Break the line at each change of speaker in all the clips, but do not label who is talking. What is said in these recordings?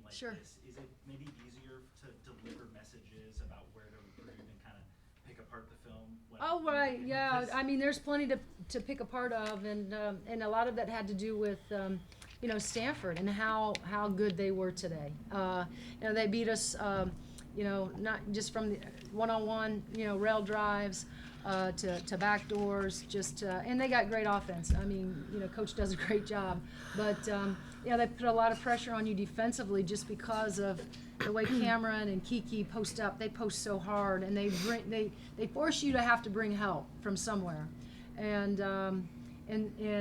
like
Sure.
this, is it maybe easier to deliver messages about where to improve and kind of pick apart the film?
Oh, right, yeah. I mean, there's plenty to pick apart of, and a lot of that had to do with, Stanford and how good they were today. They beat us, not just from the one-on-one, rail drives to back doors, and they got great offense. I mean, coach does a great job, but they put a lot of pressure on you defensively just because of the way Cameron and Kiki post up. They post so hard, and they force you to have to bring help from somewhere, and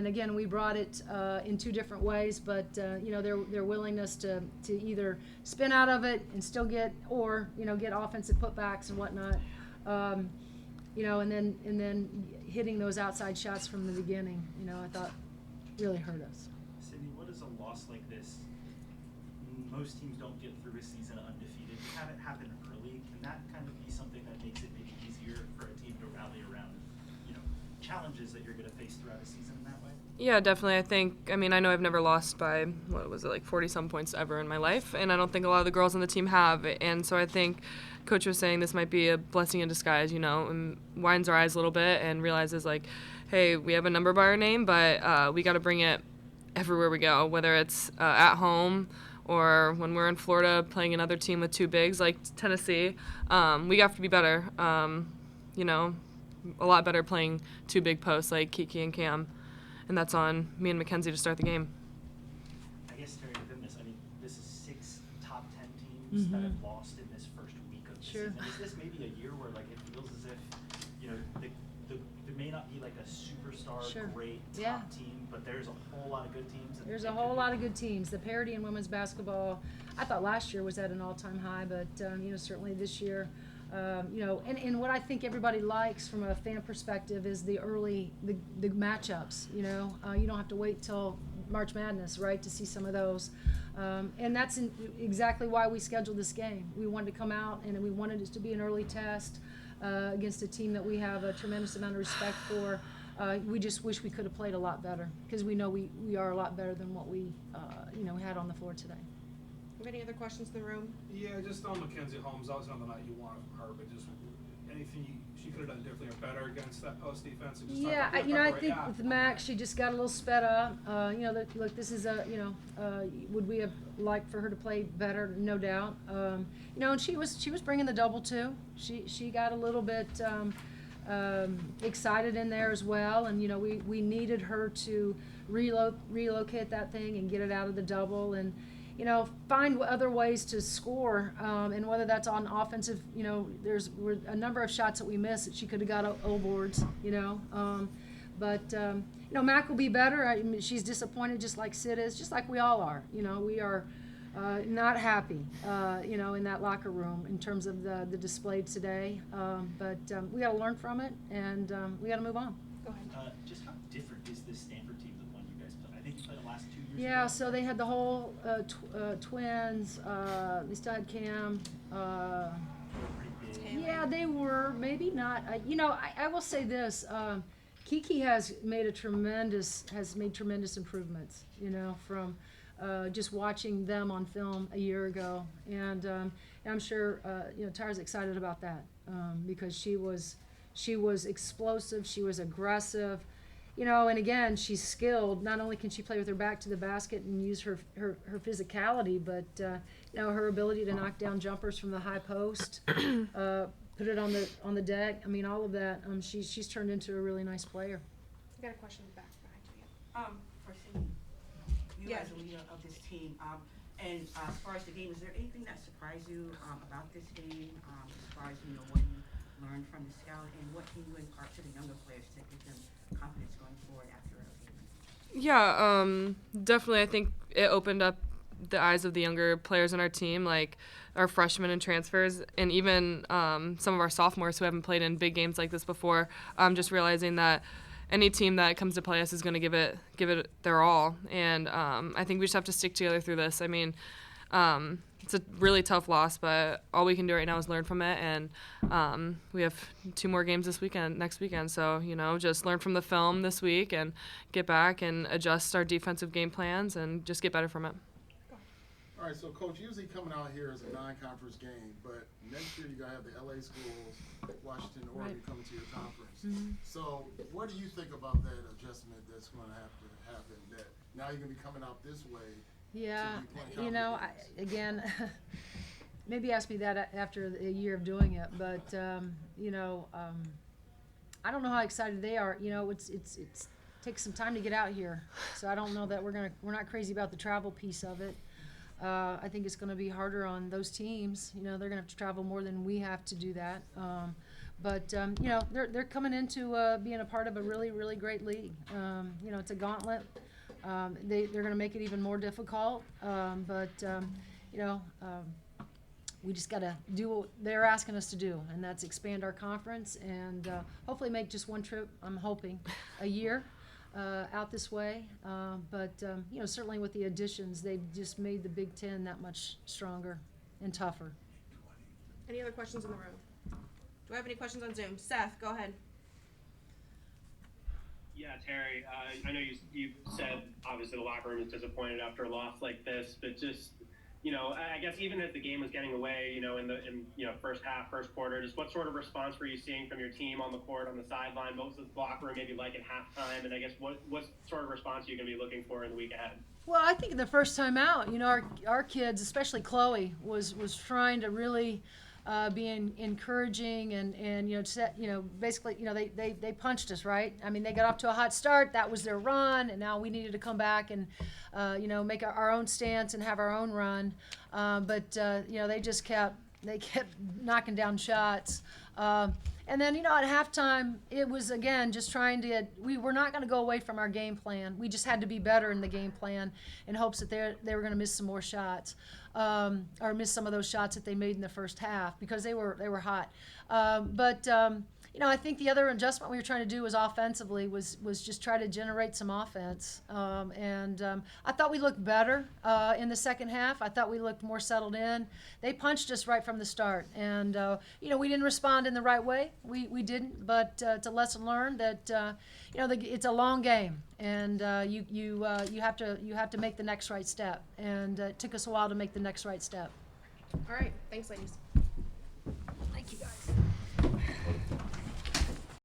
again, we brought it in two different ways, but their willingness to either spin out of it and still get offensive putbacks and whatnot, and then hitting those outside shots from the beginning, I thought really hurt us.
Sydney, what is a loss like this? Most teams don't get through a season undefeated. Have it happen early. Can that kind of be something that makes it maybe easier for a team to rally around, challenges that you're going to face throughout a season in that way?
Yeah, definitely. I know I've never lost by, 40-some points ever in my life, and I don't think a lot of the girls on the team have. And so I think Coach was saying this might be a blessing in disguise, and widens our eyes a little bit and realizes, hey, we have a number by our name, but we got to bring it everywhere we go, whether it's at home or when we're in Florida playing another team with two bigs like Tennessee. We have to be better, a lot better playing two big posts like Kiki and Cam. And that's on me and Mackenzie to start the game.
I guess, Terry, within this, this is 6 top 10 teams that have lost in this first week of the season. Is this maybe a year where, it feels as if, there may not be, a superstar, great top team, but there's a whole lot of good teams?
There's a whole lot of good teams. The parity in women's basketball, I thought last year was at an all-time high, but, certainly this year, and what I think everybody likes from a fan perspective is the matchups. You don't have to wait till March Madness, right, to see some of those. And that's exactly why we scheduled this game. We wanted to come out and we wanted it to be an early test against a team that we have a tremendous amount of respect for. We just wish we could have played a lot better because we know we are a lot better than what we had on the floor today.
Any other questions in the room?
Yeah, just on Mackenzie Holmes. That was another night you wanted from her, but just anything she could have done differently or better against that post defense.
I think with Max, she just got a little sped up. Look, this is would we have liked for her to play better? No doubt. And she was bringing the double too. She got a little bit excited in there as well, and we needed her to relocate that thing and get it out of the double and. Find other ways to score, and whether that's on offensive, were a number of shots that we missed that she could have got O boards, but Mac will be better. She's disappointed just like Sid is, just like we all are. We are not happy, in that locker room in terms of the display today, but we got to learn from it, and we got to move on.
Go ahead.
Just how different is this Stanford team than the one you guys played? I think you played the last 2 years.
Yeah, so they had the whole twins. They still had Cam. Yeah, they were maybe not. I will say this: Kiki has made tremendous improvements. From just watching them on film a year ago, and I'm sure Tyra's excited about that because she was explosive. She was aggressive. And again, she's skilled. Not only can she play with her back to the basket and use her physicality, but her ability to knock down jumpers from the high post, put it on the deck. All of that. She's turned into a really nice player.
I got a question in the back behind you.
For Sydney, you as a leader of this team, and as far as the game, is there anything that surprised you about this game? As far as what you learned from the scout, and what can you impart to the younger players to give them confidence going forward after a game?
Yeah, definitely. I think it opened up the eyes of the younger players on our team, like our freshmen and transfers, and even some of our sophomores who haven't played in big games like this before. Just realizing that any team that comes to play us is going to give it their all, and I think we just have to stick together through this. It's a really tough loss, but all we can do right now is learn from it, and we have 2 more games next weekend, so just learn from the film this week and get back and adjust our defensive game plans and just get better from it.
All right, so Coach, usually coming out here is a non-conference game, but next year you're gonna have the LA schools, Washington, Oregon coming to your conference. So what do you think about that adjustment that's gonna have to happen, that now you're gonna be coming out this way?
Yeah,
to be playing conference games?
again, maybe ask me that after a year of doing it, but, I don't know how excited they are. It's takes some time to get out here, so I don't know that we're not crazy about the travel piece of it. I think it's going to be harder on those teams. They're going to have to travel more than we have to do that. But they're coming into being a part of a really, really great league. It's a gauntlet. They're going to make it even more difficult. We just got to do what they're asking us to do, and that's expand our conference and hopefully make just one trip, I'm hoping, a year out this way. Certainly with the additions, they've just made the Big Ten that much stronger and tougher.
Any other questions in the room? Do I have any questions on Zoom? Seth, go ahead.
Yeah, Terry, I know you said obviously the locker room is disappointed after a loss like this, but just, I guess even as the game was getting away, in first half, first quarter, just what sort of response were you seeing from your team on the court, on the sideline? What was the locker room maybe like at halftime? And I guess what sort of response are you going to be looking for in the week ahead?
Well, I think the first time out, our kids, especially Chloe, was trying to really be encouraging and basically, they punched us, right? I mean, they got off to a hot start. That was their run, and now we needed to come back and make our own stance and have our own run. They just kept knocking down shots. And then, at halftime, it was, again, just trying to we were not going to go away from our game plan. We just had to be better in the game plan in hopes that they were going to miss some more shots or miss some of those shots that they made in the first half because they were hot. I think the other adjustment we were trying to do was offensively was just try to generate some offense. I thought we looked better in the second half. I thought we looked more settled in. They punched us right from the start. And, we didn't respond in the right way. We didn't, but it's a lesson learned that, it's a long game. And you have to make the next right step. And it took us a while to make the next right step.
All right. Thanks, ladies.